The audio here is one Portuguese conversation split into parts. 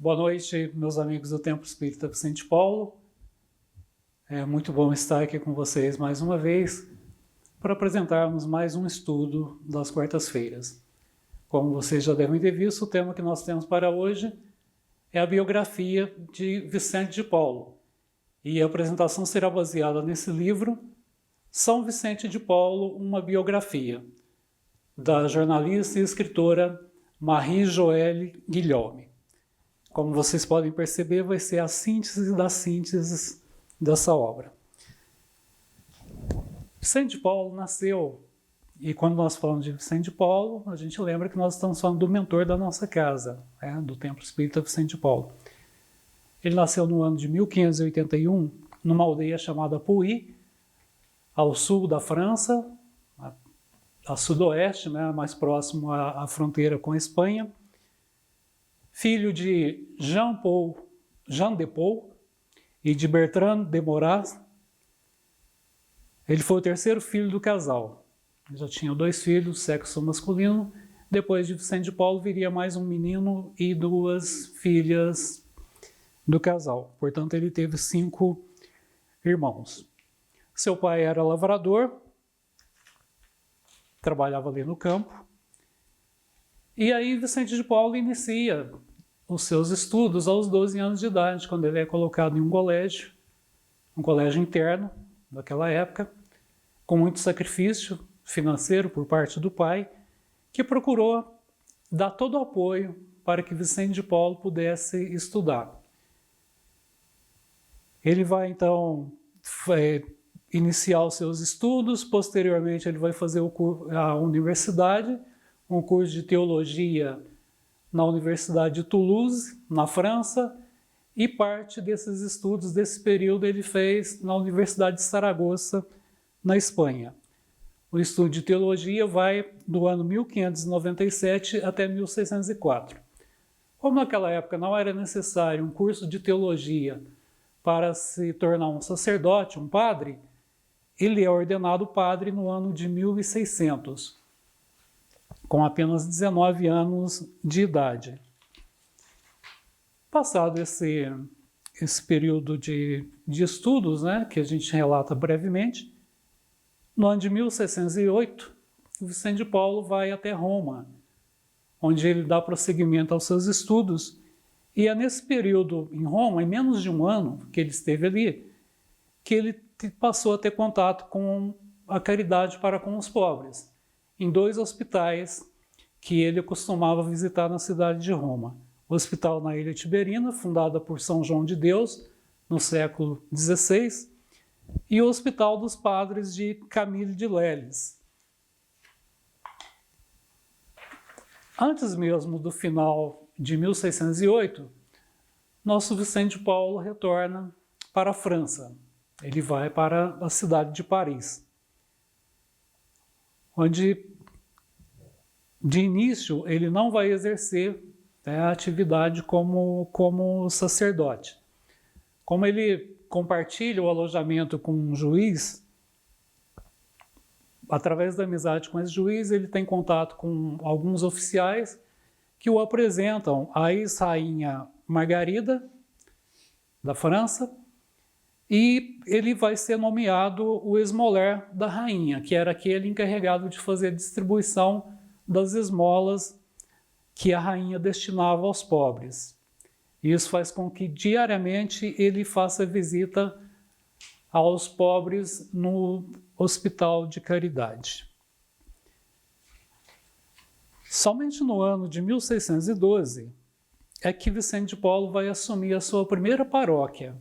Boa noite, meus amigos do Templo Espírita Vicente Paulo. É muito bom estar aqui com vocês mais uma vez para apresentarmos mais um estudo das quartas-feiras. Como vocês já devem ter visto, o tema que nós temos para hoje é a biografia de Vicente de Paulo. E a apresentação será baseada nesse livro, São Vicente de Paulo, uma biografia, da jornalista e escritora Marie-Joëlle Guillaume. Como vocês podem perceber, vai ser a síntese das sínteses dessa obra. Vicente de Paulo nasceu, e quando nós falamos de Vicente de Paulo, a gente lembra que nós estamos falando do mentor da nossa casa, do Templo Espírita Vicente de Paulo. Ele nasceu no ano de 1581, numa aldeia chamada Pouilly, ao sul da França, a sudoeste, mais próximo à fronteira com a Espanha. Filho de Jean de Paul e de Bertrand de Morat. Ele foi o terceiro filho do casal. Ele já tinha 2 filhos, sexo masculino. Depois de Vicente de Paulo viria mais um menino e 2 filhas do casal. Portanto, ele teve 5 irmãos. Seu pai era lavrador, trabalhava ali no campo. E aí Vicente de Paulo inicia os seus estudos aos 12 anos de idade, quando ele é colocado em um colégio interno daquela época, com muito sacrifício financeiro por parte do pai, que procurou dar todo o apoio para que Vicente de Paulo pudesse estudar. Ele vai então iniciar os seus estudos, posteriormente ele vai fazer a universidade, um curso de teologia na Universidade de Toulouse, na França, e parte desses estudos desse período ele fez na Universidade de Saragoça, na Espanha. O estudo de teologia vai do ano 1597 até 1604. Como naquela época não era necessário um curso de teologia para se tornar um sacerdote, um padre, ele é ordenado padre no ano de 1600, com apenas 19 anos de idade. Passado esse período de estudos, que a gente relata brevemente, no ano de 1608, Vicente de Paulo vai até Roma, onde ele dá prosseguimento aos seus estudos, e é nesse período em Roma, em menos de um ano que ele esteve ali, que ele passou a ter contato com a caridade para com os pobres, em 2 hospitais que ele costumava visitar na cidade de Roma. O hospital na Ilha Tiberina, fundada por São João de Deus, no século XVI, e o Hospital dos Padres de Camille de Lelles. Antes mesmo do final de 1608, nosso Vicente de Paulo retorna para a França. Ele vai para a cidade de Paris, onde, de início, ele não vai exercer a atividade como sacerdote. Como ele compartilha o alojamento com um juiz, através da amizade com esse juiz, ele tem contato com alguns oficiais que o apresentam à ex-rainha Margarida, da França, e ele vai ser nomeado o esmoler da rainha, que era aquele encarregado de fazer a distribuição das esmolas que a rainha destinava aos pobres. Isso faz com que diariamente ele faça visita aos pobres no hospital de caridade. Somente no ano de 1612 é que Vicente de Paulo vai assumir a sua primeira paróquia.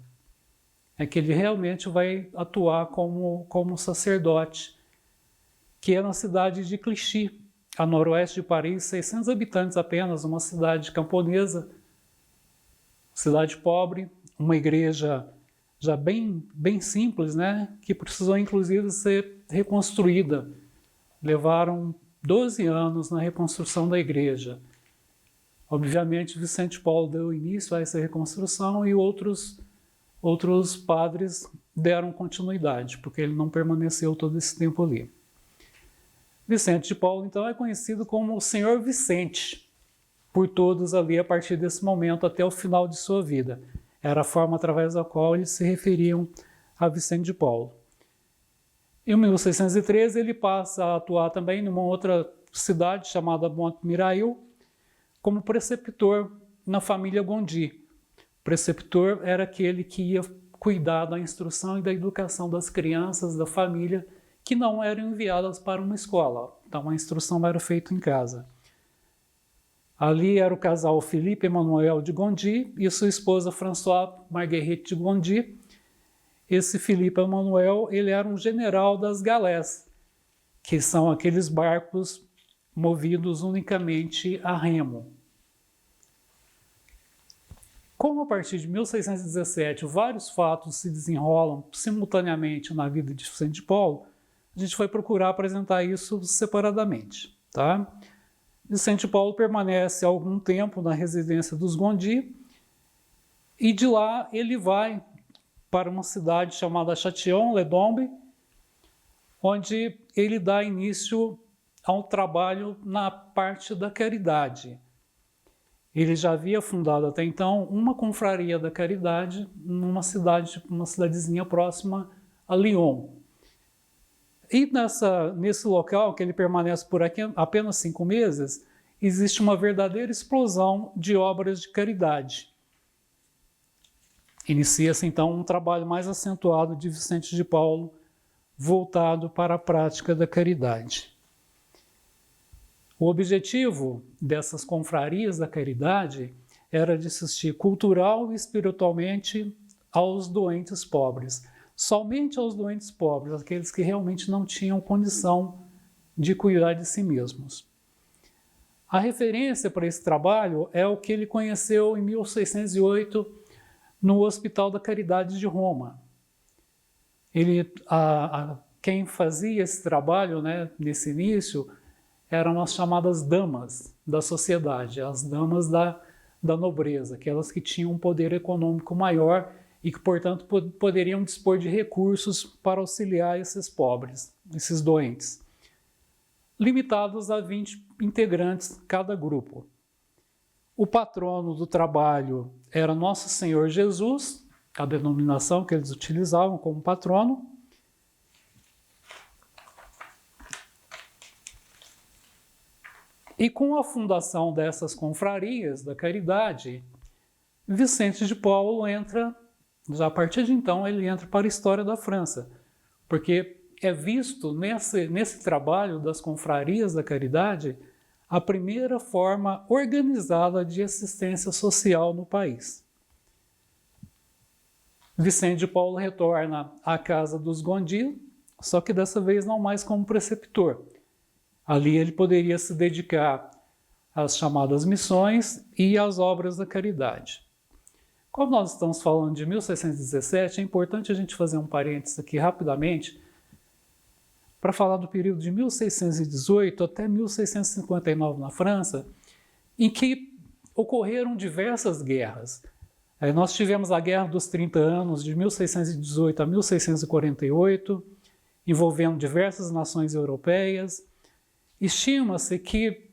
É que ele realmente vai atuar como sacerdote, que é na cidade de Clichy, a noroeste de Paris, 600 habitantes apenas, uma cidade camponesa, cidade pobre, uma igreja já bem simples, que precisou inclusive ser reconstruída. Levaram 12 anos na reconstrução da igreja. Obviamente, Vicente Paulo deu início a essa reconstrução e outros padres deram continuidade, porque ele não permaneceu todo esse tempo ali. Vicente de Paulo, então, é conhecido como o Senhor Vicente. por todos ali a partir desse momento até o final de sua vida. Era a forma através da qual eles se referiam a Vicente de Paulo. Em 1613 ele passa a atuar também numa outra cidade chamada Montmirail como preceptor na família Gondi. O preceptor era aquele que ia cuidar da instrução e da educação das crianças da família que não eram enviadas para uma escola. Então a instrução era feita em casa. Ali era o casal Philippe Emmanuel de Gondi e sua esposa Françoise Marguerite de Gondi. Esse Philippe Emmanuel, ele era um general das galés, que são aqueles barcos movidos unicamente a remo. Como a partir de 1617 vários fatos se desenrolam simultaneamente na vida de Vicente de Paulo, a gente vai procurar apresentar isso separadamente, tá? Vicente de Paulo permanece algum tempo na residência dos Gondi e de lá ele vai para uma cidade chamada Châtillon-les-Dombes, onde ele dá início a um trabalho na parte da caridade. Ele já havia fundado até então uma confraria da caridade numa cidadezinha próxima a Lyon. E nesse local, que ele permanece por aqui apenas 5 meses, existe uma verdadeira explosão de obras de caridade. Inicia-se então um trabalho mais acentuado de Vicente de Paulo, voltado para a prática da caridade. O objetivo dessas confrarias da caridade era de assistir cultural e espiritualmente aos doentes pobres. Somente aos doentes pobres, aqueles que realmente não tinham condição de cuidar de si mesmos. A referência para esse trabalho é o que ele conheceu em 1608 no Hospital da Caridade de Roma. Quem fazia esse trabalho, né, nesse início, eram as chamadas damas da sociedade, as damas da nobreza, aquelas que tinham um poder econômico maior e que, portanto, poderiam dispor de recursos para auxiliar esses pobres, esses doentes, limitados a 20 integrantes cada grupo. O patrono do trabalho era Nosso Senhor Jesus, a denominação que eles utilizavam como patrono. E com a fundação dessas confrarias da caridade, Vicente de Paulo entra, já a partir de então, ele entra para a história da França, porque é visto nesse trabalho das confrarias da caridade a primeira forma organizada de assistência social no país. Vicente de Paulo retorna à casa dos Gondi, só que dessa vez não mais como preceptor. Ali ele poderia se dedicar às chamadas missões e às obras da caridade. Como nós estamos falando de 1617, é importante a gente fazer um parênteses aqui rapidamente para falar do período de 1618 até 1659 na França, em que ocorreram diversas guerras. Nós tivemos a Guerra dos 30 Anos, de 1618 a 1648, envolvendo diversas nações europeias. Estima-se que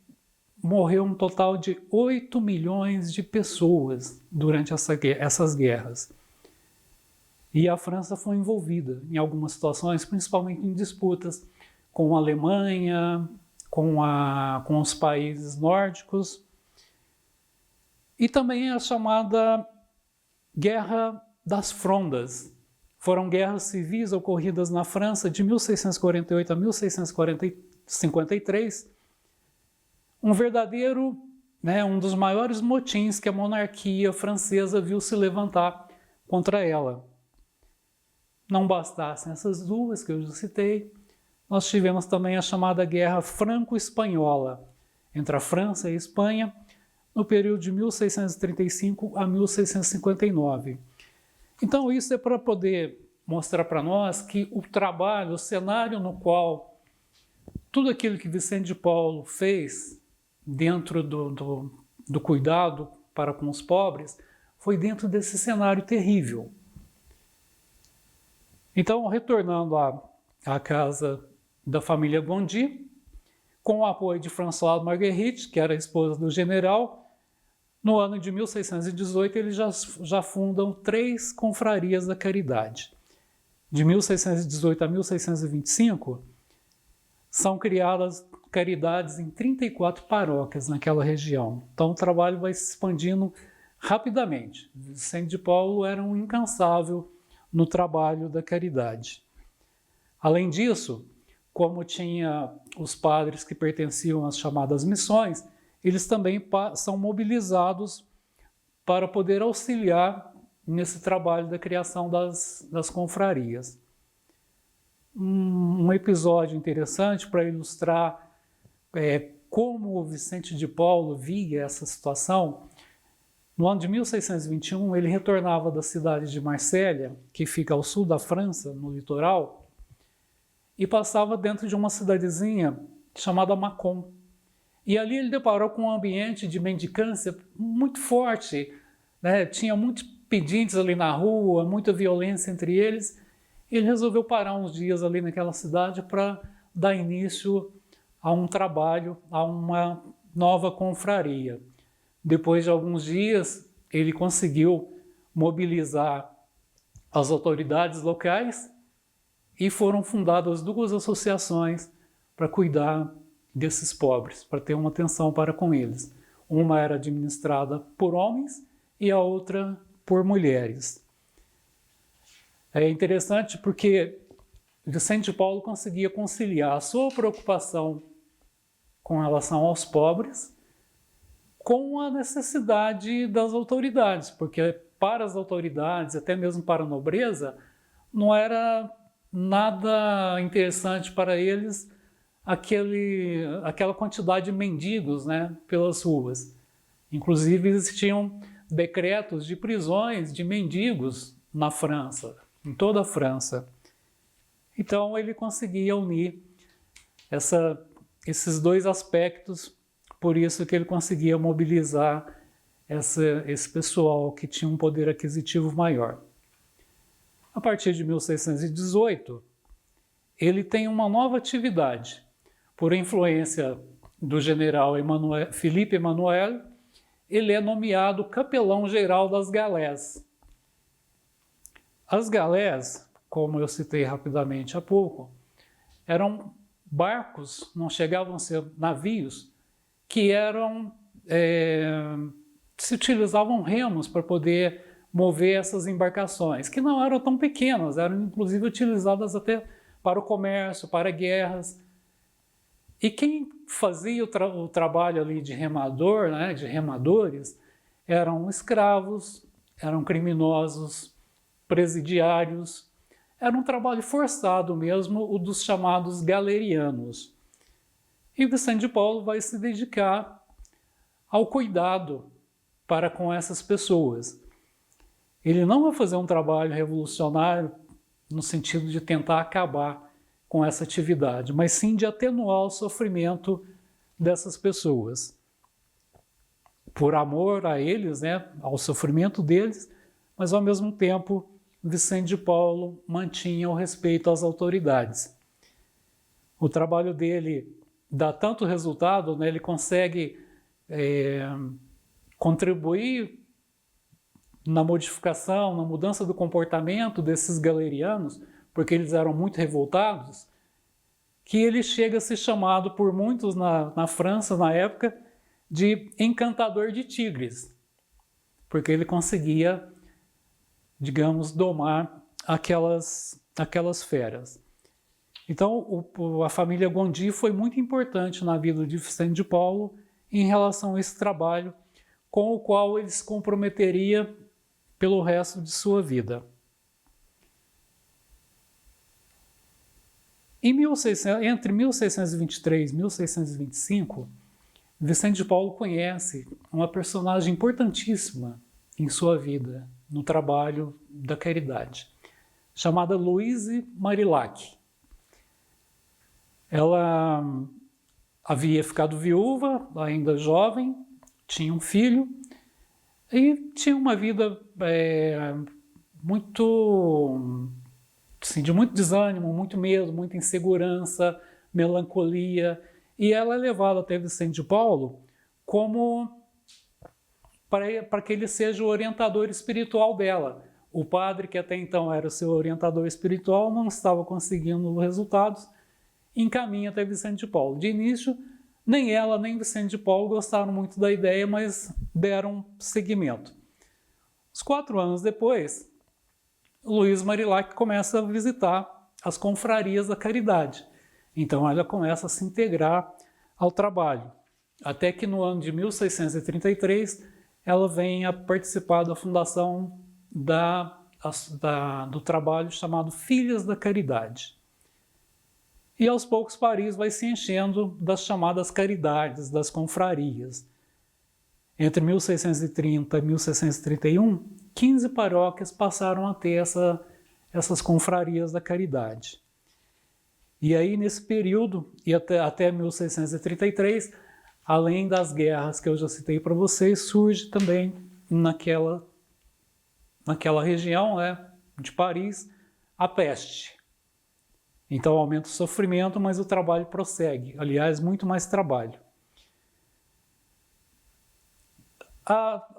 morreu um total de 8 milhões de pessoas durante essas guerras. E a França foi envolvida em algumas situações, principalmente em disputas com a Alemanha, com os países nórdicos, e também a chamada Guerra das Frondas. Foram guerras civis ocorridas na França de 1648 a 1653, um verdadeiro, um dos maiores motins que a monarquia francesa viu se levantar contra ela. Não bastassem essas duas que eu já citei, nós tivemos também a chamada Guerra Franco-Espanhola, entre a França e a Espanha, no período de 1635 a 1659. Então isso é para poder mostrar para nós que o trabalho, o cenário no qual tudo aquilo que Vicente de Paulo fez dentro do cuidado para com os pobres foi dentro desse cenário terrível. Então, retornando à casa da família Gondi, com o apoio de Françoise Marguerite, que era a esposa do general, No ano de 1618, eles já fundam 3 confrarias da caridade. De 1618 a 1625, são criadas caridades em 34 paróquias naquela região. Então o trabalho vai se expandindo rapidamente. Vicente de Paulo era um incansável no trabalho da caridade. Além disso, como tinha os padres que pertenciam às chamadas missões, eles também são mobilizados para poder auxiliar nesse trabalho da criação das confrarias. Um episódio interessante para ilustrar como o Vicente de Paulo via essa situação. No ano de 1621, ele retornava da cidade de Marsella, que fica ao sul da França, no litoral, e passava dentro de uma cidadezinha chamada Mâcon. E ali ele deparou com um ambiente de mendicância muito forte, né? Tinha muitos pedintes ali na rua, muita violência entre eles. Ele resolveu parar uns dias ali naquela cidade para dar início a um trabalho, a uma nova confraria. Depois de alguns dias, ele conseguiu mobilizar as autoridades locais e foram fundadas 2 associações para cuidar desses pobres, para ter uma atenção para com eles. Uma era administrada por homens e a outra por mulheres. É interessante porque Vicente de Paulo conseguia conciliar a sua preocupação com relação aos pobres com a necessidade das autoridades, porque para as autoridades, até mesmo para a nobreza, não era nada interessante para eles aquela quantidade de mendigos, né, pelas ruas. Inclusive existiam decretos de prisões de mendigos na França, em toda a França. Então ele conseguia unir esses 2 aspectos, por isso que ele conseguia mobilizar esse pessoal que tinha um poder aquisitivo maior. A partir de 1618, ele tem uma nova atividade. Por influência do general Philippe Emmanuel, ele é nomeado capelão-geral das galés. As galés, como eu citei rapidamente há pouco, eram barcos, não chegavam a ser navios, que se utilizavam remos para poder mover essas embarcações, que não eram tão pequenas, eram inclusive utilizadas até para o comércio, para guerras. E quem fazia o trabalho ali de remador, né, de remadores, eram escravos, eram criminosos, presidiários. Era um trabalho forçado mesmo, o dos chamados galerianos. E Vicente de Paulo vai se dedicar ao cuidado para com essas pessoas. Ele não vai fazer um trabalho revolucionário no sentido de tentar acabar com essa atividade, mas sim de atenuar o sofrimento dessas pessoas. Por amor a eles, né, ao sofrimento deles, mas ao mesmo tempo Vicente de Paulo mantinha o respeito às autoridades. O trabalho dele dá tanto resultado, né, ele consegue contribuir na modificação, na mudança do comportamento desses galerianos, porque eles eram muito revoltados, que ele chega a ser chamado por muitos na França, na época, de encantador de tigres, porque ele conseguia, digamos, domar aquelas feras. Então, a família Gondi foi muito importante na vida de Vicente de Paulo em relação a esse trabalho, com o qual ele se comprometeria pelo resto de sua vida. Entre 1623 e 1625, Vicente de Paulo conhece uma personagem importantíssima em sua vida, no trabalho da caridade, chamada Louise Marillac. Ela havia ficado viúva, ainda jovem, tinha um filho e tinha uma vida de muito desânimo, muito medo, muita insegurança, melancolia. E ela é levada até Vicente de Paulo como para que ele seja o orientador espiritual dela. O padre, que até então era o seu orientador espiritual, não estava conseguindo resultados, encaminha até Vicente de Paulo. De início, nem ela nem Vicente de Paulo gostaram muito da ideia, mas deram seguimento. Uns 4 anos depois, Luiz Marilac começa a visitar as confrarias da caridade. Então ela começa a se integrar ao trabalho. Até que no ano de 1633, ela vem a participar da fundação do trabalho chamado Filhas da Caridade. E aos poucos Paris vai se enchendo das chamadas caridades, das confrarias. Entre 1630 e 1631, 15 paróquias passaram a ter essas confrarias da caridade. E aí, nesse período, e até 1633, além das guerras que eu já citei para vocês, surge também naquela região, né, de Paris, a peste. Então aumenta o sofrimento, mas o trabalho prossegue. Aliás, muito mais trabalho.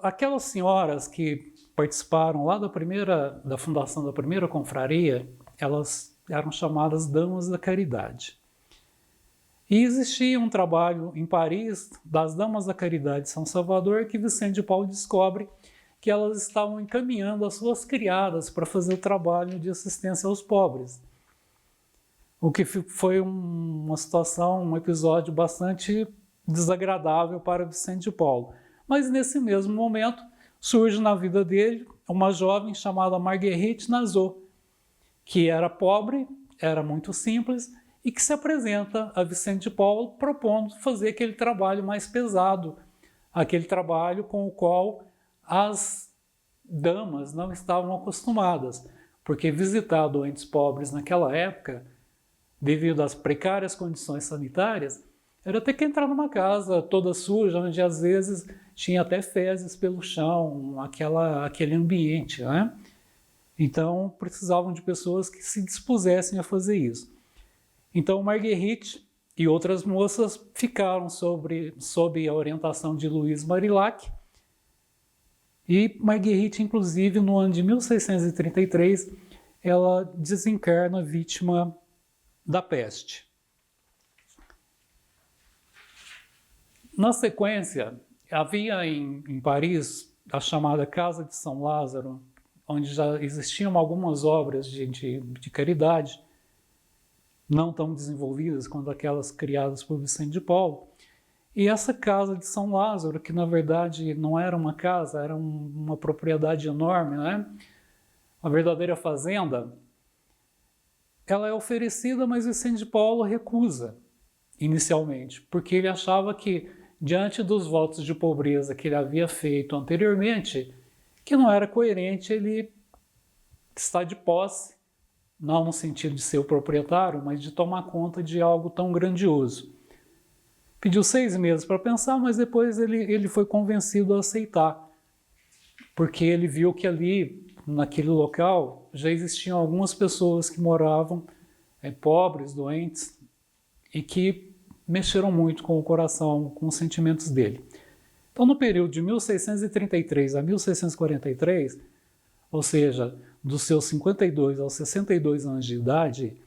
Aquelas senhoras que participaram lá da fundação da primeira confraria, elas eram chamadas Damas da Caridade. E existia um trabalho em Paris das Damas da Caridade de São Salvador que Vicente de Paulo descobre que elas estavam encaminhando as suas criadas para fazer o trabalho de assistência aos pobres. O que foi uma situação, um episódio bastante desagradável para Vicente de Paulo. Mas nesse mesmo momento surge na vida dele uma jovem chamada Marguerite Nazot, que era pobre, era muito simples e que se apresenta a Vicente de Paulo propondo fazer aquele trabalho mais pesado, aquele trabalho com o qual as damas não estavam acostumadas, porque visitar doentes pobres naquela época, devido às precárias condições sanitárias, era ter que entrar numa casa toda suja, onde às vezes tinha até fezes pelo chão, aquele ambiente, né? Então precisavam de pessoas que se dispusessem a fazer isso. Então Marguerite e outras moças ficaram sob a orientação de Luiz Marilac, e Marguerite, inclusive, no ano de 1633, ela desencarna vítima da peste. Na sequência, havia em Paris a chamada Casa de São Lázaro, onde já existiam algumas obras de caridade, não tão desenvolvidas quanto aquelas criadas por Vicente de Paulo. E essa Casa de São Lázaro, que na verdade não era uma casa, era uma propriedade enorme, né? Uma verdadeira fazenda, ela é oferecida, mas Vicente de Paulo recusa inicialmente, porque ele achava que, diante dos votos de pobreza que ele havia feito anteriormente, que não era coerente ele estar de posse, não no sentido de ser o proprietário, mas de tomar conta de algo tão grandioso. Pediu 6 meses para pensar, mas depois ele foi convencido a aceitar, porque ele viu que ali, naquele local, já existiam algumas pessoas que moravam pobres, doentes, e que mexeram muito com o coração, com os sentimentos dele. Então, no período de 1633 a 1643, ou seja, dos seus 52 aos 62 anos de idade,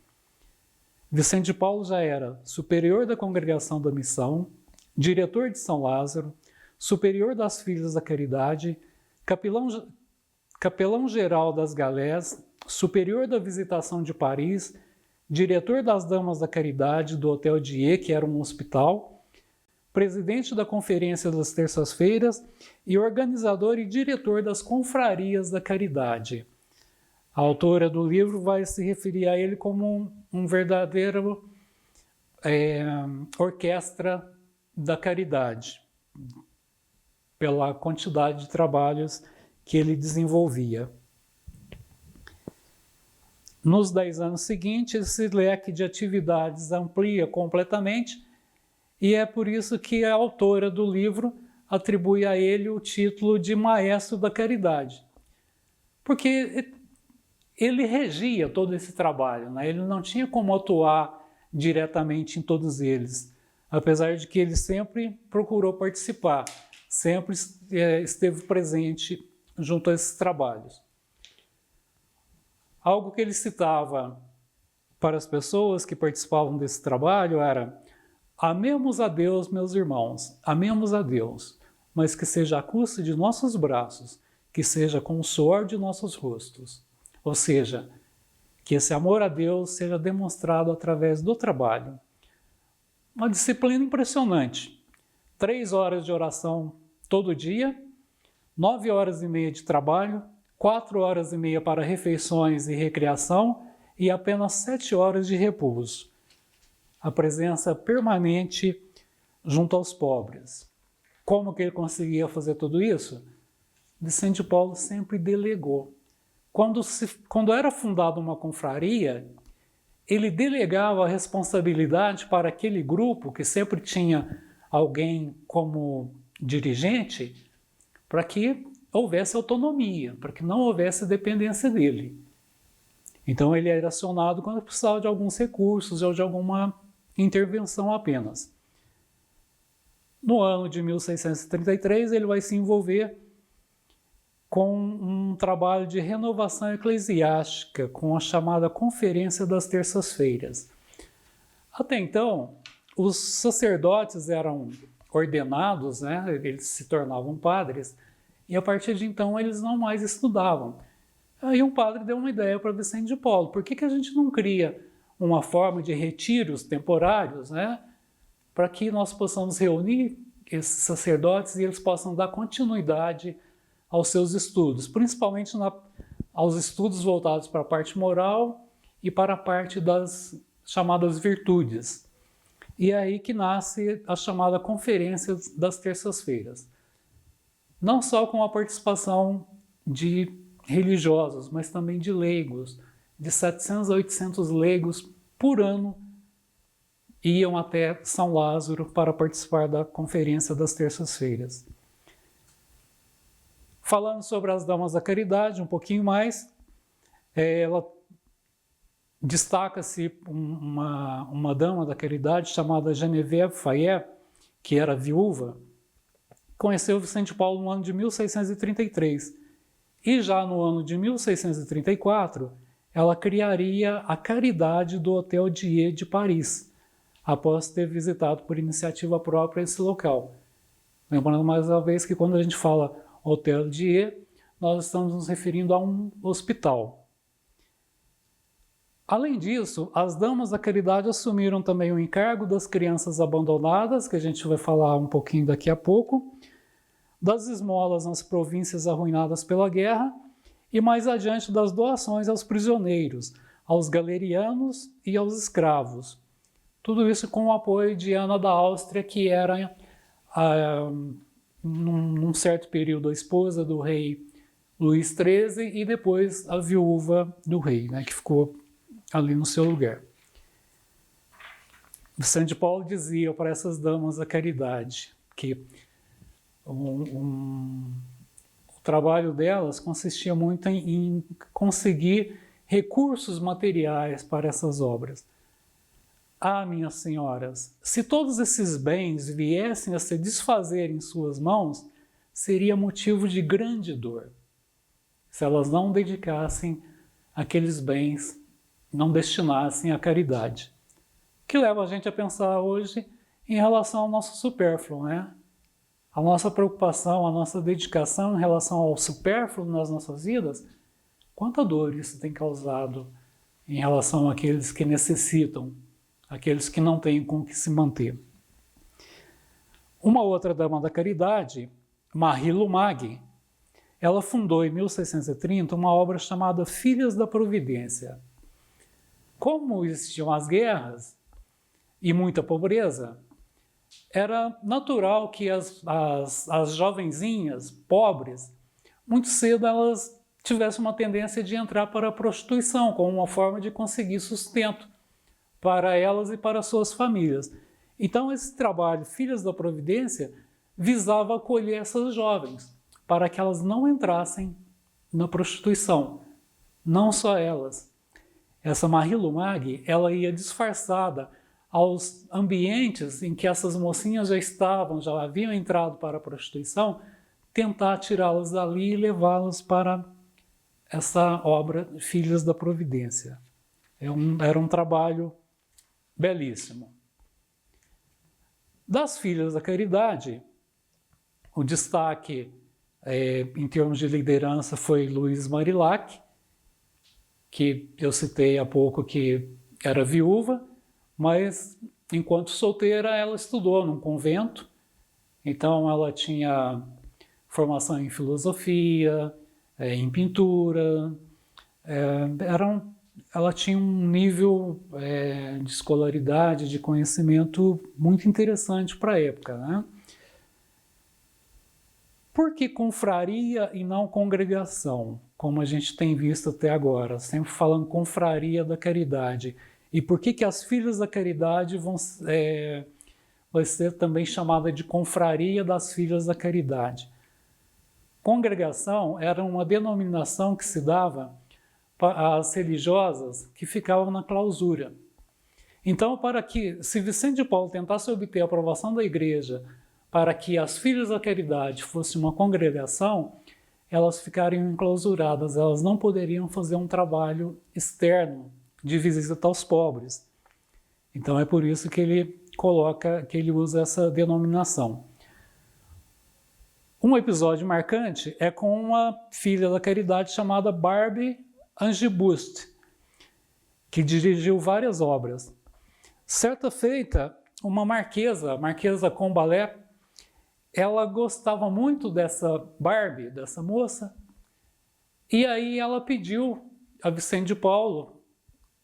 Vicente de Paulo já era superior da Congregação da Missão, diretor de São Lázaro, superior das Filhas da Caridade, capelão-geral das Galés, superior da Visitação de Paris, diretor das Damas da Caridade do Hotel Dieu, que era um hospital, presidente da Conferência das Terças-Feiras e organizador e diretor das Confrarias da Caridade. A autora do livro vai se referir a ele como um verdadeiro orquestra da caridade, pela quantidade de trabalhos que ele desenvolvia. Nos 10 anos seguintes, esse leque de atividades amplia completamente, e é por isso que a autora do livro atribui a ele o título de Maestro da Caridade. Porque ele regia todo esse trabalho, né? Ele não tinha como atuar diretamente em todos eles, apesar de que ele sempre procurou participar, sempre esteve presente junto a esses trabalhos. Algo que ele citava para as pessoas que participavam desse trabalho era: amemos a Deus, meus irmãos, amemos a Deus, mas que seja à custa de nossos braços, que seja com o suor de nossos rostos. Ou seja, que esse amor a Deus seja demonstrado através do trabalho. Uma disciplina impressionante. 3 horas de oração todo dia, 9 horas e meia de trabalho, 4 horas e meia para refeições e recreação e apenas 7 horas de repouso. A presença permanente junto aos pobres. Como que ele conseguia fazer tudo isso? Vicente Paulo sempre delegou. Quando era fundada uma confraria, ele delegava a responsabilidade para aquele grupo, que sempre tinha alguém como dirigente, para que houvesse autonomia, para que não houvesse dependência dele. Então ele era acionado quando precisava de alguns recursos ou de alguma intervenção apenas. No ano de 1633, ele vai se envolver com um trabalho de renovação eclesiástica, com a chamada Conferência das Terças-Feiras. Até então, os sacerdotes eram ordenados, né? Eles se tornavam padres, e a partir de então eles não mais estudavam. Aí um padre deu uma ideia para Vicente de Paulo: por que a gente não cria uma forma de retiros temporários, né? Para que nós possamos reunir esses sacerdotes e eles possam dar continuidade aos seus estudos, principalmente aos estudos voltados para a parte moral e para a parte das chamadas virtudes. E é aí que nasce a chamada Conferência das Terças-Feiras. Não só com a participação de religiosos, mas também de leigos. De 700 a 800 leigos por ano iam até São Lázaro para participar da Conferência das Terças-Feiras. Falando sobre as Damas da Caridade um pouquinho mais, ela destaca-se uma dama da caridade chamada Geneviève Fayet, que era viúva, conheceu Vicente Paulo no ano de 1633. E já no ano de 1634, ela criaria a Caridade do Hotel Dieu de Paris, após ter visitado por iniciativa própria esse local. Lembrando mais uma vez que quando a gente fala Hotel Dieu, nós estamos nos referindo a um hospital. Além disso, as Damas da Caridade assumiram também o encargo das crianças abandonadas, que a gente vai falar um pouquinho daqui a pouco, das esmolas nas províncias arruinadas pela guerra e mais adiante das doações aos prisioneiros, aos galerianos e aos escravos. Tudo isso com o apoio de Ana da Áustria, que era, num certo período, a esposa do rei Luís XIII e depois a viúva do rei, né, que ficou ali no seu lugar. Vicente de Paulo dizia para essas damas da caridade que o trabalho delas consistia muito em conseguir recursos materiais para essas obras. Ah, minhas senhoras, se todos esses bens viessem a se desfazer em suas mãos, seria motivo de grande dor, se elas não dedicassem aqueles bens, não destinassem à caridade. Que leva a gente a pensar hoje em relação ao nosso supérfluo, né? A nossa preocupação, a nossa dedicação em relação ao supérfluo nas nossas vidas, quanta dor isso tem causado em relação àqueles que necessitam, aqueles que não têm com que se manter. Uma outra dama da caridade, Marie Lumag, ela fundou em 1630 uma obra chamada Filhas da Providência. Como existiam as guerras e muita pobreza, era natural que as jovenzinhas pobres, muito cedo elas tivessem uma tendência de entrar para a prostituição, como uma forma de conseguir sustento para elas e para suas famílias. Então esse trabalho, Filhas da Providência, visava acolher essas jovens, para que elas não entrassem na prostituição. Não só elas. Essa Marie Lumag, ela ia disfarçada aos ambientes em que essas mocinhas já haviam entrado para a prostituição, tentar tirá-las dali e levá-las para essa obra Filhas da Providência. Era um trabalho belíssimo. Das Filhas da Caridade, o destaque em termos de liderança foi Louise Marillac, que eu citei há pouco que era viúva, mas enquanto solteira ela estudou num convento, então ela tinha formação em filosofia, em pintura, ela tinha um nível de escolaridade, de conhecimento muito interessante para a época, né? Por que confraria e não congregação, como a gente tem visto até agora, sempre falando confraria da caridade? E por que as Filhas da Caridade vai ser também chamada de confraria das Filhas da Caridade? Congregação era uma denominação que se dava às religiosas que ficavam na clausura. Então, para que, se Vicente de Paulo tentasse obter a aprovação da igreja para que as Filhas da Caridade fosse uma congregação, elas ficariam enclausuradas, elas não poderiam fazer um trabalho externo de visita aos pobres. Então é por isso que ele usa essa denominação. Um episódio marcante é com uma filha da caridade chamada Barbie Angibust, que dirigiu várias obras. Certa feita, uma marquesa, a Marquesa Combalé, ela gostava muito dessa Barbie, dessa moça, e aí ela pediu a Vicente de Paulo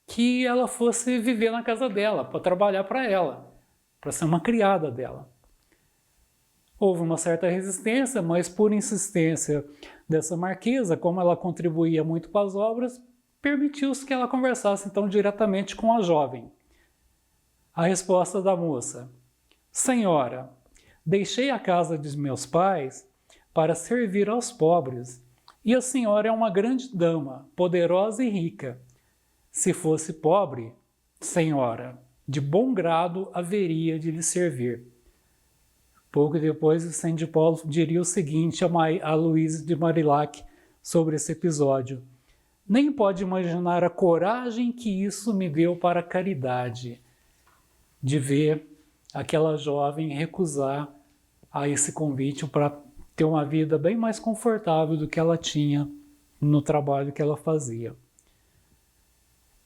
que ela fosse viver na casa dela, para trabalhar para ela, para ser uma criada dela. Houve uma certa resistência, mas por insistência dessa marquesa, como ela contribuía muito com as obras, permitiu-se que ela conversasse então diretamente com a jovem. A resposta da moça: Senhora, deixei a casa de meus pais para servir aos pobres, e a senhora é uma grande dama, poderosa e rica. Se fosse pobre, senhora, de bom grado haveria de lhe servir. Pouco depois, Vicente de Paulo diria o seguinte a Louise de Marillac sobre esse episódio: nem pode imaginar a coragem que isso me deu para a caridade, de ver aquela jovem recusar a esse convite para ter uma vida bem mais confortável do que ela tinha no trabalho que ela fazia.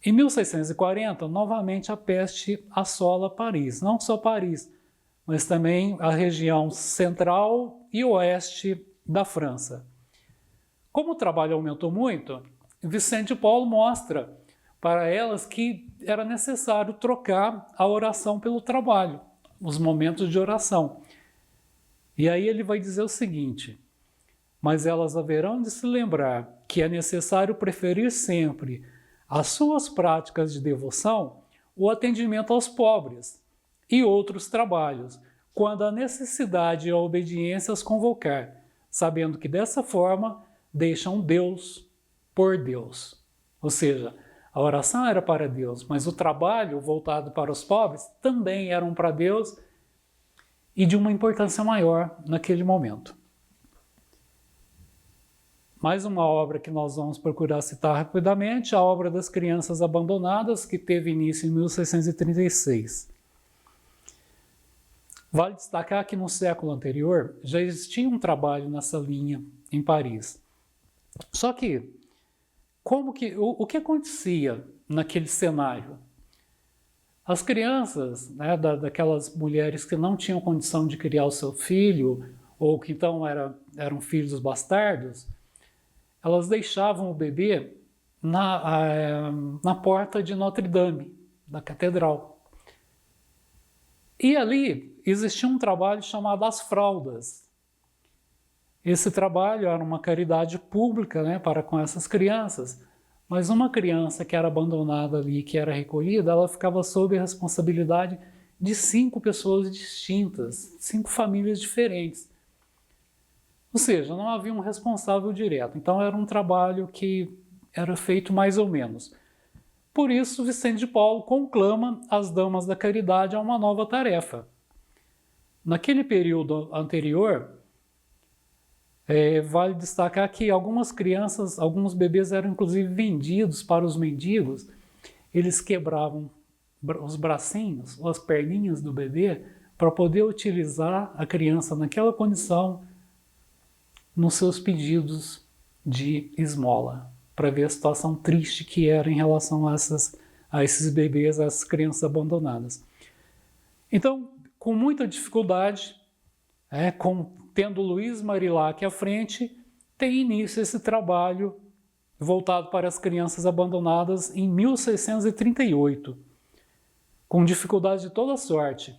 Em 1640, novamente a peste assola Paris, não só Paris, mas também a região central e oeste da França. Como o trabalho aumentou muito, Vicente de Paulo mostra para elas que era necessário trocar a oração pelo trabalho, os momentos de oração. E aí ele vai dizer o seguinte: mas elas haverão de se lembrar que é necessário preferir sempre as suas práticas de devoção, o atendimento aos pobres e outros trabalhos, quando a necessidade e a obediência as convocar, sabendo que dessa forma deixam Deus por Deus. Ou seja, a oração era para Deus, mas o trabalho voltado para os pobres também eram para Deus e de uma importância maior naquele momento. Mais uma obra que nós vamos procurar citar rapidamente, a obra das Crianças Abandonadas, que teve início em 1636. Vale destacar que no século anterior já existia um trabalho nessa linha em Paris. Só que, o que acontecia naquele cenário? As crianças, né, daquelas mulheres que não tinham condição de criar o seu filho, ou que então eram filhos bastardos, elas deixavam o bebê na porta de Notre Dame, da catedral. E ali existia um trabalho chamado As Fraldas. Esse trabalho era uma caridade pública, né, para com essas crianças, mas uma criança que era abandonada ali, que era recolhida, ela ficava sob a responsabilidade de 5 pessoas distintas, 5 famílias diferentes. Ou seja, não havia um responsável direto. Então era um trabalho que era feito mais ou menos. Por isso, Vicente de Paulo conclama as damas da caridade a uma nova tarefa. Naquele período anterior, vale destacar que algumas crianças, alguns bebês eram inclusive vendidos para os mendigos. Eles quebravam os bracinhos ou as perninhas do bebê para poder utilizar a criança naquela condição nos seus pedidos de esmola, para ver a situação triste que era em relação a esses bebês, a essas crianças abandonadas. Então, com muita dificuldade, tendo Luiz Marilac à frente, tem início esse trabalho voltado para as crianças abandonadas em 1638, com dificuldade de toda sorte.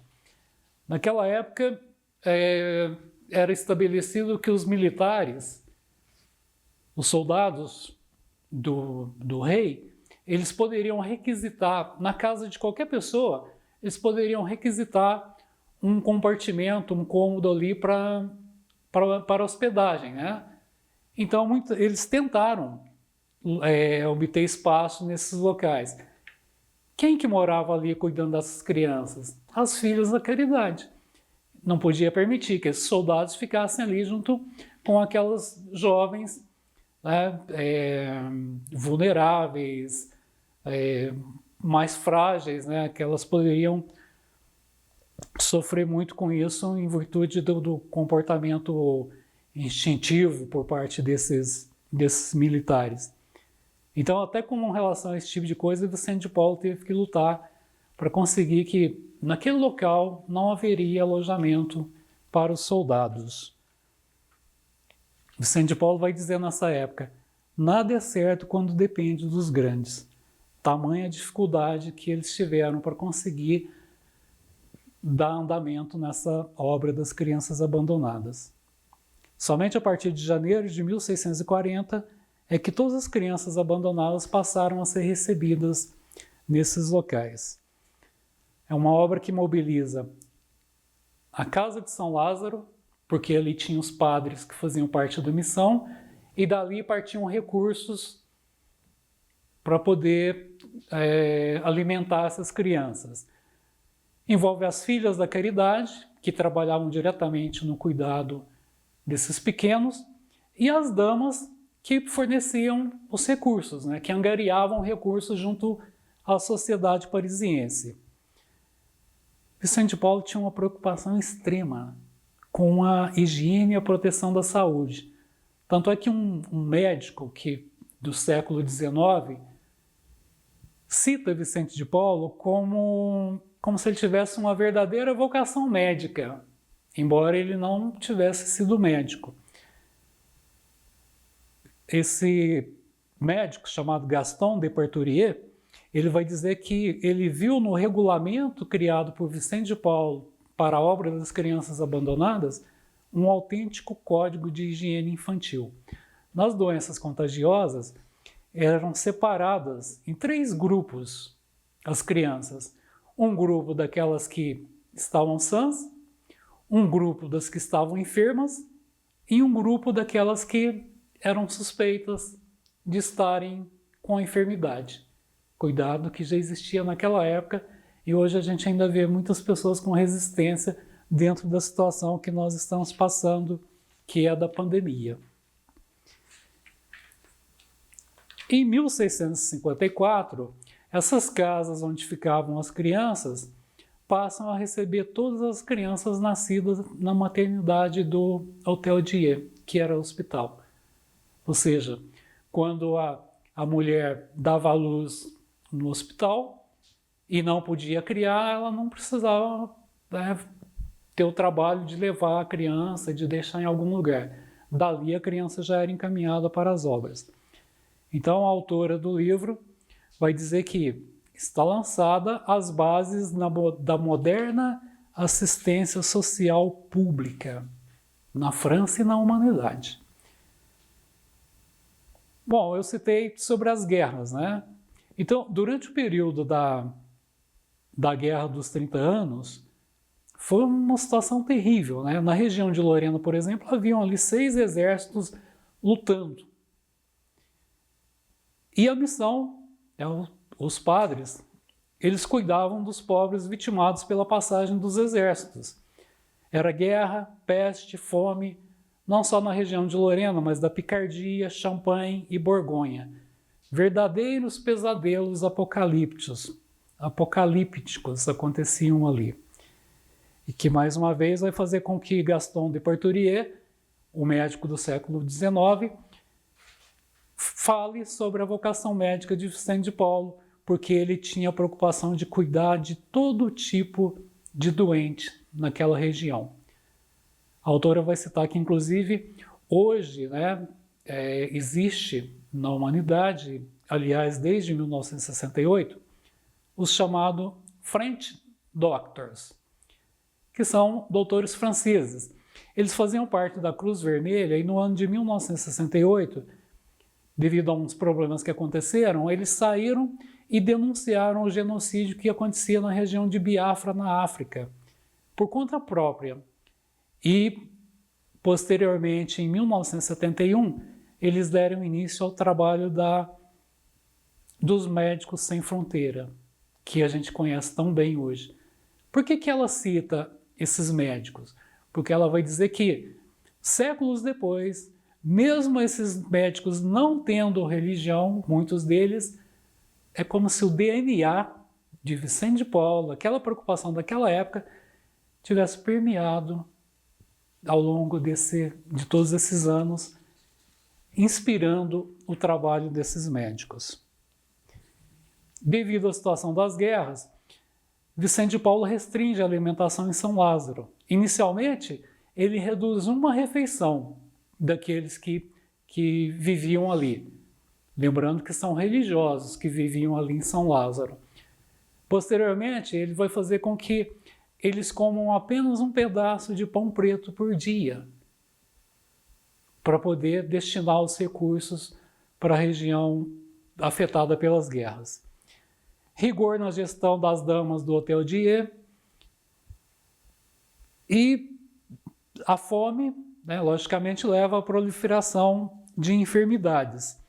Naquela época, era estabelecido que os militares, os soldados do rei, eles poderiam requisitar, na casa de qualquer pessoa, eles poderiam requisitar um compartimento, um cômodo ali para hospedagem, né? Então, eles tentaram obter espaço nesses locais. Quem que morava ali cuidando dessas crianças? As filhas da caridade. Não podia permitir que esses soldados ficassem ali junto com aquelas jovens, né, vulneráveis, mais frágeis, né, que elas poderiam sofrer muito com isso em virtude do comportamento instintivo por parte desses militares. Então, até com relação a esse tipo de coisa, Vicente de Paulo teve que lutar para conseguir que naquele local não haveria alojamento para os soldados. Vicente de Paulo vai dizer nessa época: nada é certo quando depende dos grandes. Tamanha a dificuldade que eles tiveram para conseguir dar andamento nessa obra das crianças abandonadas. Somente a partir de janeiro de 1640 é que todas as crianças abandonadas passaram a ser recebidas nesses locais. É uma obra que mobiliza a Casa de São Lázaro, porque ali tinha os padres que faziam parte da missão, e dali partiam recursos para poder alimentar essas crianças. Envolve as filhas da caridade, que trabalhavam diretamente no cuidado desses pequenos, e as damas que forneciam os recursos, né, que angariavam recursos junto à sociedade parisiense. Vicente de Paulo tinha uma preocupação extrema com a higiene e a proteção da saúde. Tanto é que um médico do século XIX cita Vicente de Paulo como se ele tivesse uma verdadeira vocação médica, embora ele não tivesse sido médico. Esse médico chamado Gaston de Parturier, ele vai dizer que ele viu no regulamento criado por Vicente de Paulo para a obra das crianças abandonadas um autêntico código de higiene infantil. Nas doenças contagiosas, eram separadas em 3 grupos as crianças. Um grupo daquelas que estavam sãs, um grupo das que estavam enfermas e um grupo daquelas que eram suspeitas de estarem com a enfermidade. Cuidado que já existia naquela época e hoje a gente ainda vê muitas pessoas com resistência dentro da situação que nós estamos passando, que é a da pandemia. Em 1654, essas casas onde ficavam as crianças passam a receber todas as crianças nascidas na maternidade do Hotel Dieu, que era o hospital. Ou seja, quando a mulher dava à luz no hospital e não podia criar, ela não precisava ter o trabalho de levar a criança, de deixar em algum lugar. Dali a criança já era encaminhada para as obras. Então a autora do livro vai dizer que está lançada as bases da moderna assistência social pública na França e na humanidade. Bom, eu citei sobre as guerras, né? Então, durante o período da Guerra dos 30 Anos, foi uma situação terrível, né? Na região de Lorena, por exemplo, haviam ali 6 exércitos lutando. E a missão, os padres, eles cuidavam dos pobres vitimados pela passagem dos exércitos. Era guerra, peste, fome, não só na região de Lorena, mas da Picardia, Champagne e Borgonha. Verdadeiros pesadelos apocalípticos aconteciam ali. E que, mais uma vez, vai fazer com que Gaston de Portorier, o médico do século XIX, fale sobre a vocação médica de Vicente de Paulo, porque ele tinha a preocupação de cuidar de todo tipo de doente naquela região. A autora vai citar que, inclusive, hoje, existe na humanidade, aliás, desde 1968, os chamados French Doctors, que são doutores franceses. Eles faziam parte da Cruz Vermelha e no ano de 1968, devido a uns problemas que aconteceram, eles saíram e denunciaram o genocídio que acontecia na região de Biafra, na África, por conta própria. E, posteriormente, em 1971, eles deram início ao trabalho dos Médicos Sem Fronteira, que a gente conhece tão bem hoje. Por que ela cita esses médicos? Porque ela vai dizer que, séculos depois, mesmo esses médicos não tendo religião, muitos deles, é como se o DNA de Vicente de Paulo, aquela preocupação daquela época, tivesse permeado ao longo de todos esses anos, inspirando o trabalho desses médicos. Devido à situação das guerras, Vicente de Paulo restringe a alimentação em São Lázaro. Inicialmente, ele reduz uma refeição daqueles que viviam ali. Lembrando que são religiosos que viviam ali em São Lázaro. Posteriormente, ele vai fazer com que eles comam apenas um pedaço de pão preto por dia, para poder destinar os recursos para a região afetada pelas guerras. Rigor na gestão das damas do Hotel Dieu e a fome, logicamente, leva à proliferação de enfermidades.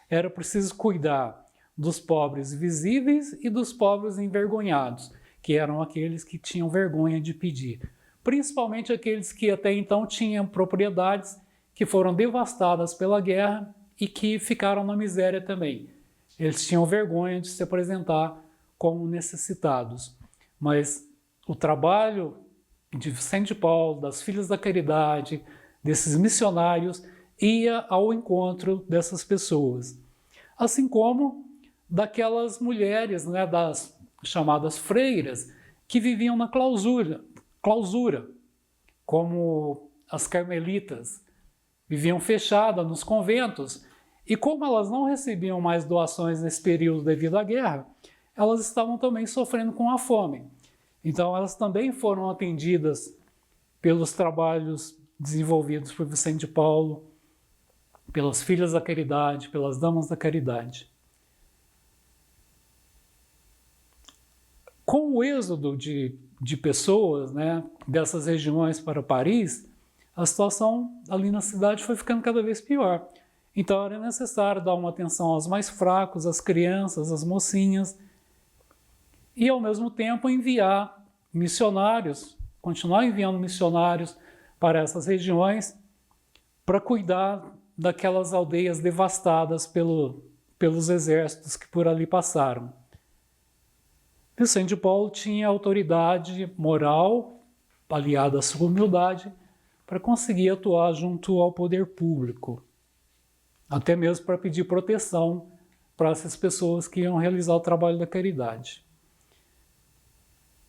Era preciso cuidar dos pobres visíveis e dos pobres envergonhados, que eram aqueles que tinham vergonha de pedir. Principalmente aqueles que até então tinham propriedades que foram devastadas pela guerra e que ficaram na miséria também. Eles tinham vergonha de se apresentar como necessitados. Mas o trabalho de Vicente de Paulo, das Filhas da Caridade, desses missionários, ia ao encontro dessas pessoas. Assim como daquelas mulheres, das chamadas freiras, que viviam na clausura, como as carmelitas, viviam fechadas nos conventos, e como elas não recebiam mais doações nesse período devido à guerra, elas estavam também sofrendo com a fome. Então elas também foram atendidas pelos trabalhos desenvolvidos por Vicente de Paulo, pelas Filhas da Caridade, pelas Damas da Caridade. Com o êxodo de pessoas, dessas regiões para Paris, a situação ali na cidade foi ficando cada vez pior. Então era necessário dar uma atenção aos mais fracos, às crianças, às mocinhas, e ao mesmo tempo enviar missionários, continuar enviando missionários para essas regiões para cuidar daquelas aldeias devastadas pelos exércitos que por ali passaram. Vicente de Paulo tinha autoridade moral, aliada à sua humildade, para conseguir atuar junto ao poder público, até mesmo para pedir proteção para essas pessoas que iam realizar o trabalho da caridade.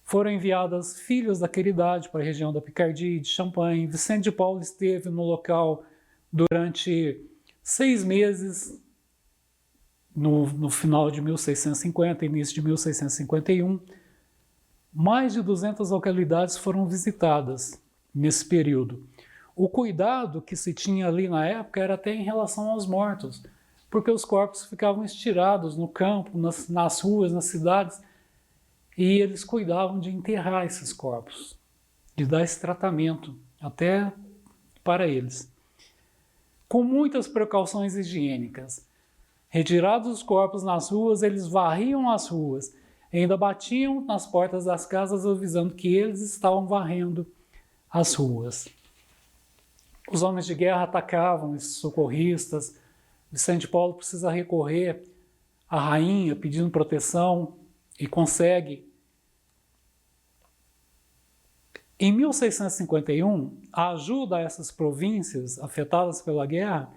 Foram enviadas Filhas da Caridade para a região da Picardia e de Champagne. Vicente de Paulo esteve no local durante 6 meses, no final de 1650, início de 1651. Mais de 200 localidades foram visitadas nesse período. O cuidado que se tinha ali na época era até em relação aos mortos, porque os corpos ficavam estirados no campo, nas ruas, nas cidades, e eles cuidavam de enterrar esses corpos, de dar esse tratamento até para eles. Com muitas precauções higiênicas. Retirados os corpos nas ruas, eles varriam as ruas, ainda batiam nas portas das casas avisando que eles estavam varrendo as ruas. Os homens de guerra atacavam esses socorristas. Vicente Paulo precisa recorrer à rainha pedindo proteção e consegue. Em 1651, a ajuda a essas províncias afetadas pela guerra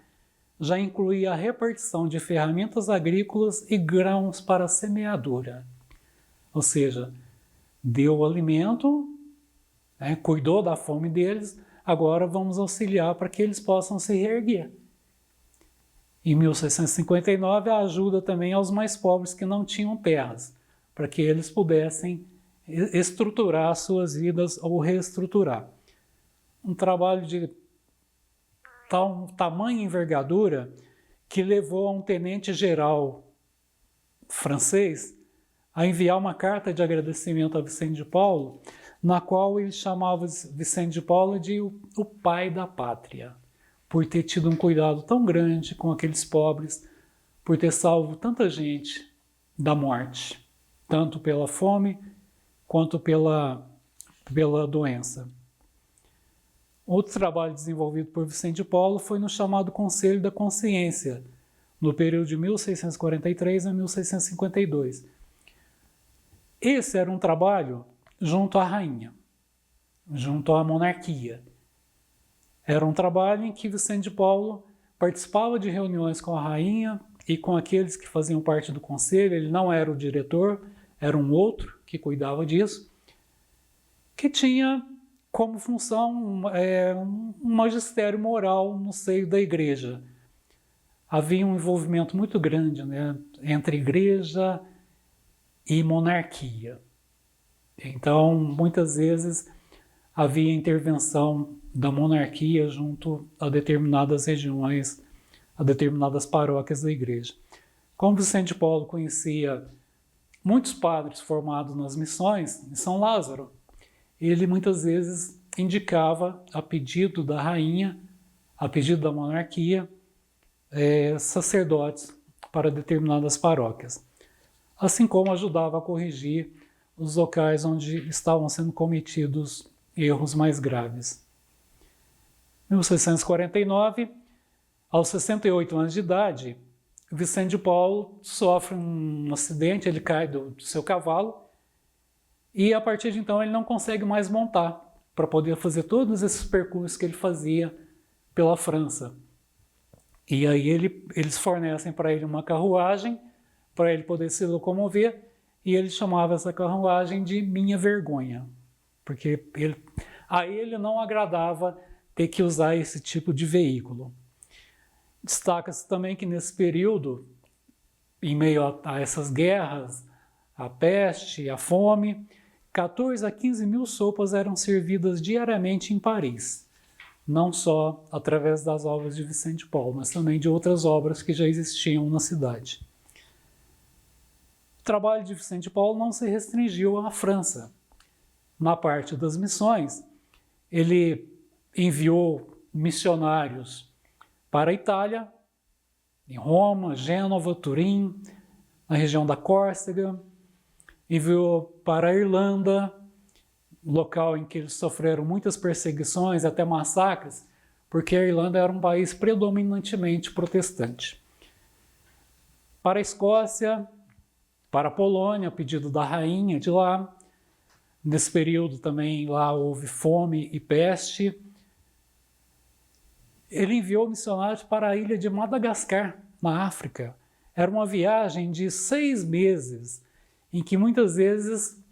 já incluía a repartição de ferramentas agrícolas e grãos para a semeadura. Ou seja, deu alimento, cuidou da fome deles, agora vamos auxiliar para que eles possam se reerguer. Em 1659, a ajuda também aos mais pobres que não tinham terras, para que eles pudessem estruturar suas vidas ou reestruturar. Um trabalho de tamanha envergadura que levou a um tenente-geral francês a enviar uma carta de agradecimento a Vicente de Paulo, na qual ele chamava Vicente de Paulo de o pai da pátria, por ter tido um cuidado tão grande com aqueles pobres, por ter salvo tanta gente da morte, tanto pela fome quanto pela doença. Outro trabalho desenvolvido por Vicente de Paulo foi no chamado Conselho da Consciência, no período de 1643 a 1652. Esse era um trabalho junto à rainha, junto à monarquia. Era um trabalho em que Vicente de Paulo participava de reuniões com a rainha e com aqueles que faziam parte do conselho. Ele não era o diretor, era um outro que cuidava disso, que tinha como função um magistério moral no seio da igreja. Havia um envolvimento muito grande, entre igreja e monarquia. Então, muitas vezes, havia intervenção da monarquia junto a determinadas regiões, a determinadas paróquias da igreja. Como Vicente de Paulo conhecia muitos padres formados nas missões, em São Lázaro, ele muitas vezes indicava, a pedido da rainha, a pedido da monarquia, sacerdotes para determinadas paróquias. Assim como ajudava a corrigir os locais onde estavam sendo cometidos erros mais graves. Em 1649, aos 68 anos de idade, Vicente de Paulo sofre um acidente, ele cai do seu cavalo e a partir de então ele não consegue mais montar para poder fazer todos esses percursos que ele fazia pela França. E aí eles fornecem para ele uma carruagem para ele poder se locomover e ele chamava essa carruagem de Minha Vergonha, porque a ele não agradava ter que usar esse tipo de veículo. Destaca-se também que nesse período, em meio a essas guerras, a peste, a fome, 14 a 15 mil sopas eram servidas diariamente em Paris, não só através das obras de Vicente Paulo, mas também de outras obras que já existiam na cidade. O trabalho de Vicente Paulo não se restringiu à França. Na parte das missões, ele enviou missionários para a Itália, em Roma, Gênova, Turim, na região da Córcega, enviou para a Irlanda, local em que eles sofreram muitas perseguições, até massacres, porque a Irlanda era um país predominantemente protestante. Para a Escócia, para a Polônia, a pedido da rainha de lá. Nesse período também lá houve fome e peste. Ele enviou missionários para a ilha de Madagascar, na África. Era uma viagem de 6 meses, em que muitas vezes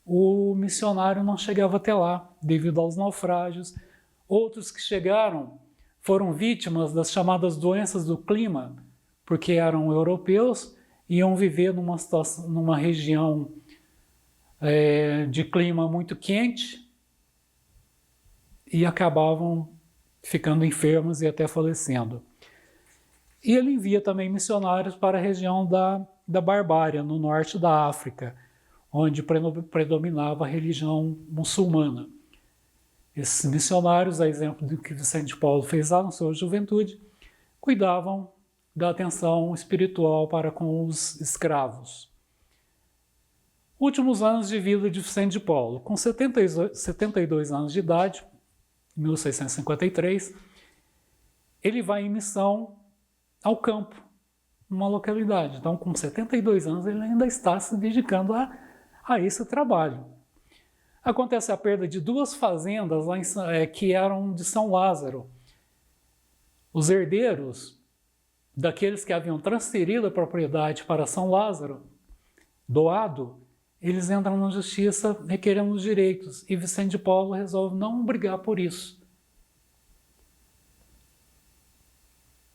o missionário não chegava até lá, devido aos naufrágios. Outros que chegaram foram vítimas das chamadas doenças do clima, porque eram europeus e iam viver numa região de clima muito quente e acabavam ficando enfermos e até falecendo. E ele envia também missionários para a região da Barbária, no norte da África, onde predominava a religião muçulmana. Esses missionários, a exemplo do que Vicente Paulo fez lá na sua juventude, cuidavam da atenção espiritual para com os escravos. Últimos anos de vida de Vicente de Paulo. Com 72 anos de idade, em 1653, ele vai em missão ao campo, numa localidade. Então, com 72 anos, ele ainda está se dedicando a esse trabalho. Acontece a perda de 2 fazendas lá que eram de São Lázaro. Os herdeiros daqueles que haviam transferido a propriedade para São Lázaro, doado, eles entram na justiça requerendo os direitos, e Vicente de Paulo resolve não brigar por isso.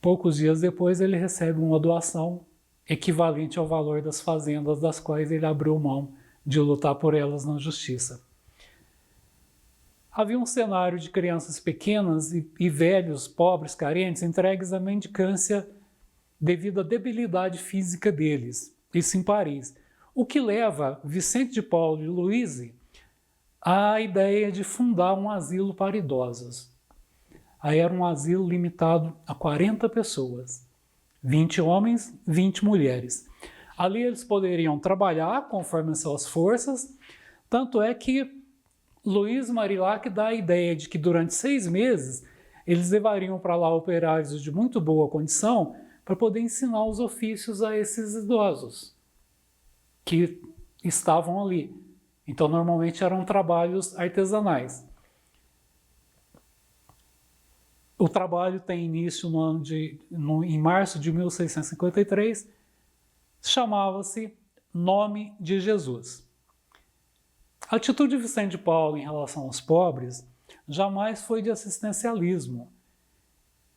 Poucos dias depois ele recebe uma doação equivalente ao valor das fazendas das quais ele abriu mão de lutar por elas na justiça. Havia um cenário de crianças pequenas e velhos, pobres, carentes, entregues à mendicância devido à debilidade física deles, isso em Paris. O que leva Vicente de Paulo e Louise à ideia de fundar um asilo para idosos. Aí era um asilo limitado a 40 pessoas, 20 homens, 20 mulheres. Ali eles poderiam trabalhar conforme as suas forças, tanto é que Luiz Marillac dá a ideia de que durante 6 meses eles levariam para lá operários de muito boa condição para poder ensinar os ofícios a esses idosos que estavam ali. Então, normalmente eram trabalhos artesanais. O trabalho tem início em março de 1653, chamava-se Nome de Jesus. A atitude de Vicente de Paulo em relação aos pobres jamais foi de assistencialismo.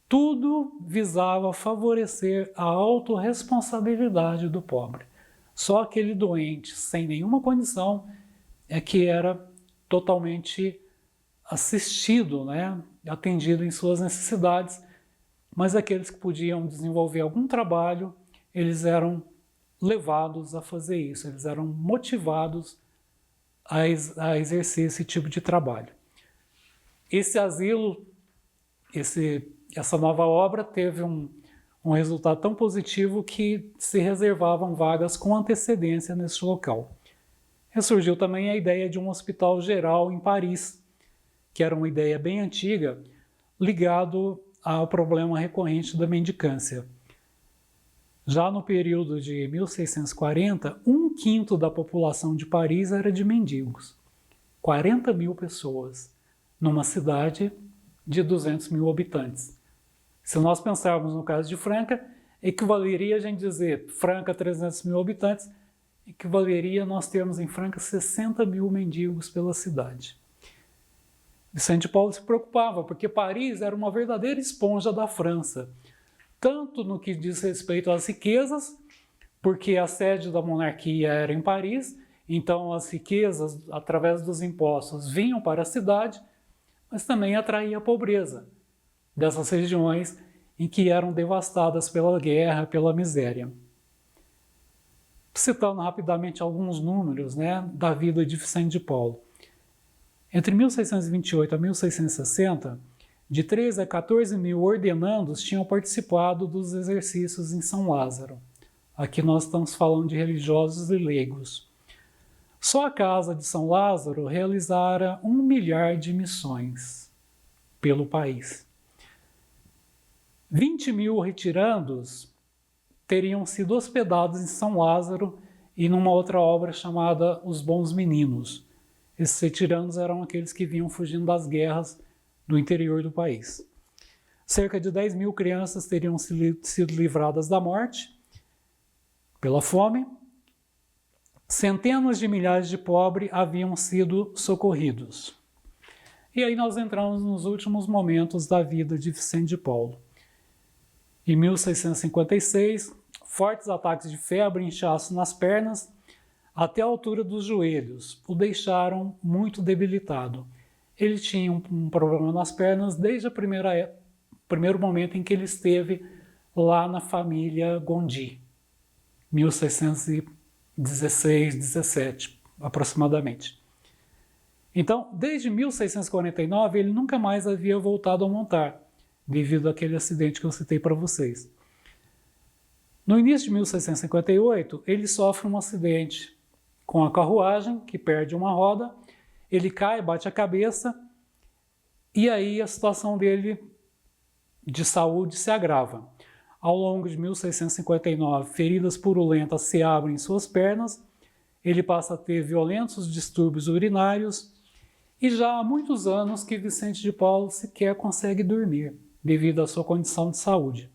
Tudo visava favorecer a autorresponsabilidade do pobre. Só aquele doente, sem nenhuma condição, é que era totalmente assistido, atendido em suas necessidades, mas aqueles que podiam desenvolver algum trabalho, eles eram levados a fazer isso, eles eram motivados a exercer esse tipo de trabalho. Esse asilo, essa nova obra teve um resultado tão positivo que se reservavam vagas com antecedência nesse local. Ressurgiu também a ideia de um hospital geral em Paris, que era uma ideia bem antiga, ligado ao problema recorrente da mendicância. Já no período de 1640, 1/5 da população de Paris era de mendigos. 40 mil pessoas, numa cidade de 200 mil habitantes. Se nós pensarmos no caso de Franca, equivaleria a gente dizer Franca 300 mil habitantes, equivaleria nós termos em Franca 60 mil mendigos pela cidade. Vicente de Paulo se preocupava, porque Paris era uma verdadeira esponja da França, tanto no que diz respeito às riquezas, porque a sede da monarquia era em Paris, então as riquezas, através dos impostos, vinham para a cidade, mas também atraía a pobreza dessas regiões em que eram devastadas pela guerra, pela miséria. Citando rapidamente alguns números da vida de Vicente de Paulo. Entre 1628 a 1660, de 13 a 14 mil ordenandos tinham participado dos exercícios em São Lázaro. Aqui nós estamos falando de religiosos e leigos. Só a Casa de São Lázaro realizara 1 milhar de missões pelo país. 20 mil retirandos teriam sido hospedados em São Lázaro e numa outra obra chamada Os Bons Meninos. Esses retirandos eram aqueles que vinham fugindo das guerras do interior do país. Cerca de 10 mil crianças teriam sido livradas da morte pela fome. Centenas de milhares de pobres haviam sido socorridos. E aí nós entramos nos últimos momentos da vida de Vicente de Paulo. Em 1656, fortes ataques de febre e inchaço nas pernas, até a altura dos joelhos, o deixaram muito debilitado. Ele tinha um problema nas pernas desde o primeiro momento em que ele esteve lá na família Gondi, 1616, 17 aproximadamente. Então, desde 1649, ele nunca mais havia voltado a montar, devido àquele acidente que eu citei para vocês. No início de 1658, ele sofre um acidente com a carruagem, que perde uma roda, ele cai, bate a cabeça, e aí a situação dele de saúde se agrava. Ao longo de 1659, feridas purulentas se abrem em suas pernas, ele passa a ter violentos distúrbios urinários, e já há muitos anos que Vicente de Paulo sequer consegue dormir, devido à sua condição de saúde.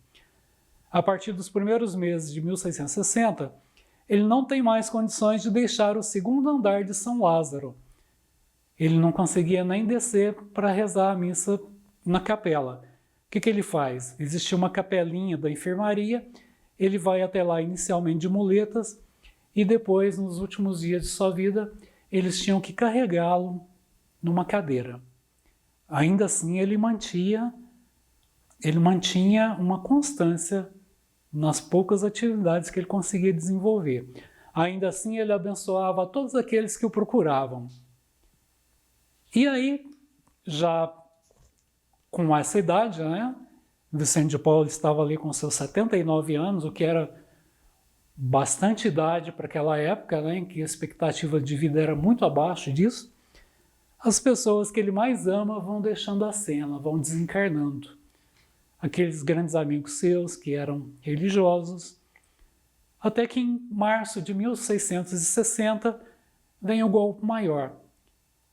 A partir dos primeiros meses de 1660, ele não tem mais condições de deixar o segundo andar de São Lázaro. Ele não conseguia nem descer para rezar a missa na capela. O que ele faz? Existia uma capelinha da enfermaria, ele vai até lá inicialmente de muletas e depois, nos últimos dias de sua vida, eles tinham que carregá-lo numa cadeira. Ainda assim, ele mantinha uma constância nas poucas atividades que ele conseguia desenvolver. Ainda assim, ele abençoava a todos aqueles que o procuravam. E aí, já com essa idade, né, Vicente de Paulo estava ali com seus 79 anos, o que era bastante idade para aquela época, né, em que a expectativa de vida era muito abaixo disso. As pessoas que ele mais ama vão deixando a cena, vão desencarnando. Aqueles grandes amigos seus que eram religiosos, até que em março de 1660 vem o golpe maior,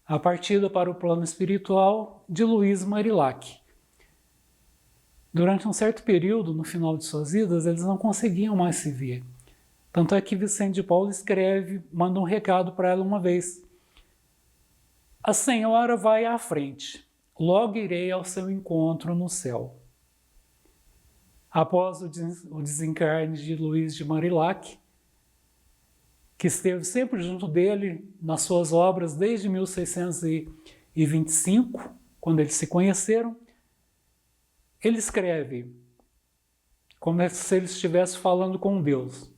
a partida para o plano espiritual de Luiz Marillac. Durante um certo período, no final de suas vidas, eles não conseguiam mais se ver. Tanto é que Vicente de Paulo escreve, manda um recado para ela uma vez. A senhora vai à frente, logo irei ao seu encontro no céu. Após o desencarne de Luiz de Marillac, que esteve sempre junto dele nas suas obras desde 1625, quando eles se conheceram, ele escreve, como se ele estivesse falando com Deus.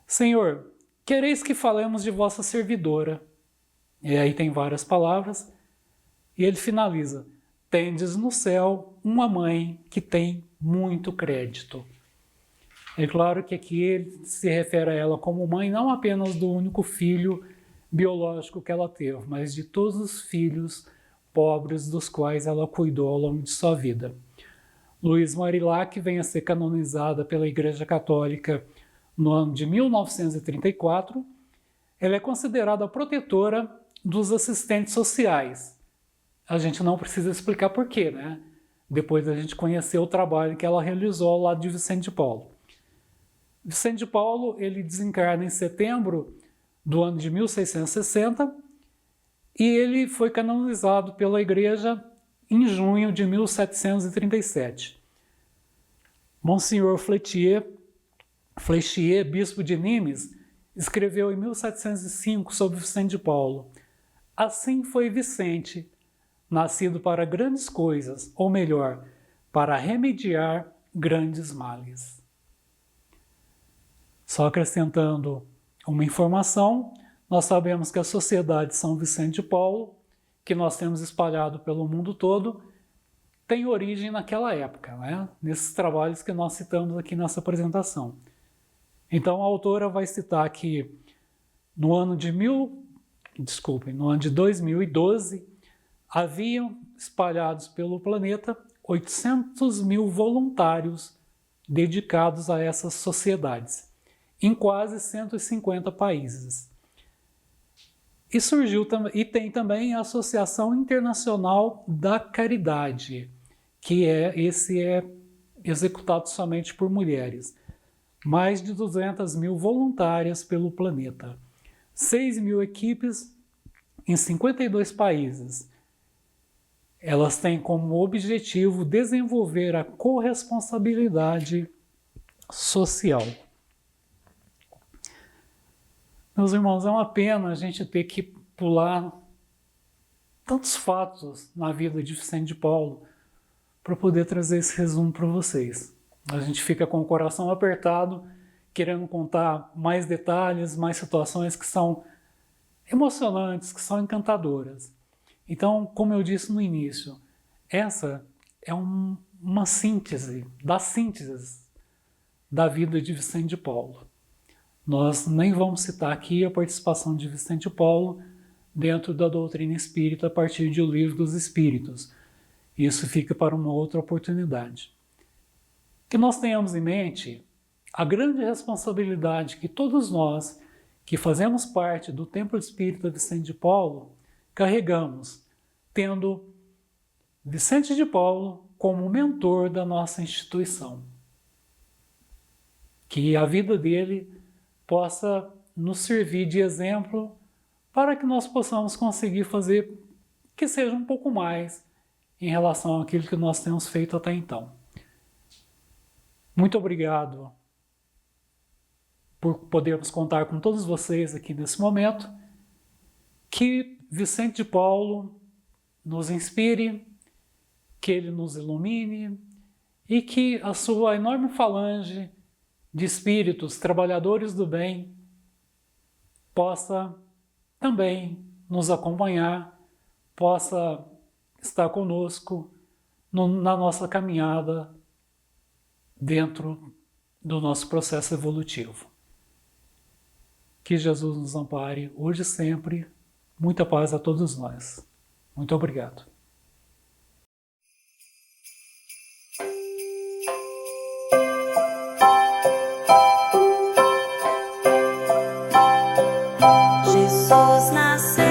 Senhor, quereis que falemos de vossa servidora? E aí tem várias palavras, e ele finaliza, tendes no céu uma mãe que tem muito crédito. É claro que aqui ele se refere a ela como mãe não apenas do único filho biológico que ela teve, mas de todos os filhos pobres dos quais ela cuidou ao longo de sua vida. Luiz Marillac vem a ser canonizada pela Igreja Católica no ano de 1934. Ela é considerada a protetora dos assistentes sociais. A gente não precisa explicar por quê, né? Depois a gente conhecer o trabalho que ela realizou ao lado de Vicente de Paulo. Vicente de Paulo, ele desencarna em setembro do ano de 1660 e ele foi canonizado pela Igreja em junho de 1737. Monsenhor Fléchier, bispo de Nimes, escreveu em 1705 sobre Vicente de Paulo. Assim foi Vicente, nascido para grandes coisas, ou melhor, para remediar grandes males. Só acrescentando uma informação, nós sabemos que a Sociedade São Vicente de Paulo, que nós temos espalhado pelo mundo todo, tem origem naquela época, né? Nesses trabalhos que nós citamos aqui nessa apresentação. Então a autora vai citar que no ano de 2012, haviam espalhados pelo planeta 800 mil voluntários dedicados a essas sociedades, em quase 150 países. E tem também a Associação Internacional da Caridade, que é executado somente por mulheres. Mais de 200 mil voluntárias pelo planeta. 6 mil equipes em 52 países. Elas têm como objetivo desenvolver a corresponsabilidade social. Meus irmãos, é uma pena a gente ter que pular tantos fatos na vida de Vicente de Paulo para poder trazer esse resumo para vocês. A gente fica com o coração apertado, querendo contar mais detalhes, mais situações que são emocionantes, que são encantadoras. Então, como eu disse no início, essa é uma síntese das sínteses da vida de Vicente de Paulo. Nós nem vamos citar aqui a participação de Vicente de Paulo dentro da doutrina espírita a partir de O Livro dos Espíritos. Isso fica para uma outra oportunidade. Que nós tenhamos em mente a grande responsabilidade que todos nós, que fazemos parte do Templo Espírita Vicente de Paulo, carregamos, tendo Vicente de Paulo como mentor da nossa instituição. Que a vida dele possa nos servir de exemplo para que nós possamos conseguir fazer que seja um pouco mais em relação àquilo que nós temos feito até então. Muito obrigado por podermos contar com todos vocês aqui nesse momento. Que Vicente de Paulo nos inspire, que ele nos ilumine e que a sua enorme falange de espíritos, trabalhadores do bem, possa também nos acompanhar, possa estar conosco na nossa caminhada dentro do nosso processo evolutivo. Que Jesus nos ampare hoje e sempre. Muita paz a todos nós. Muito obrigado. Jesus nasceu.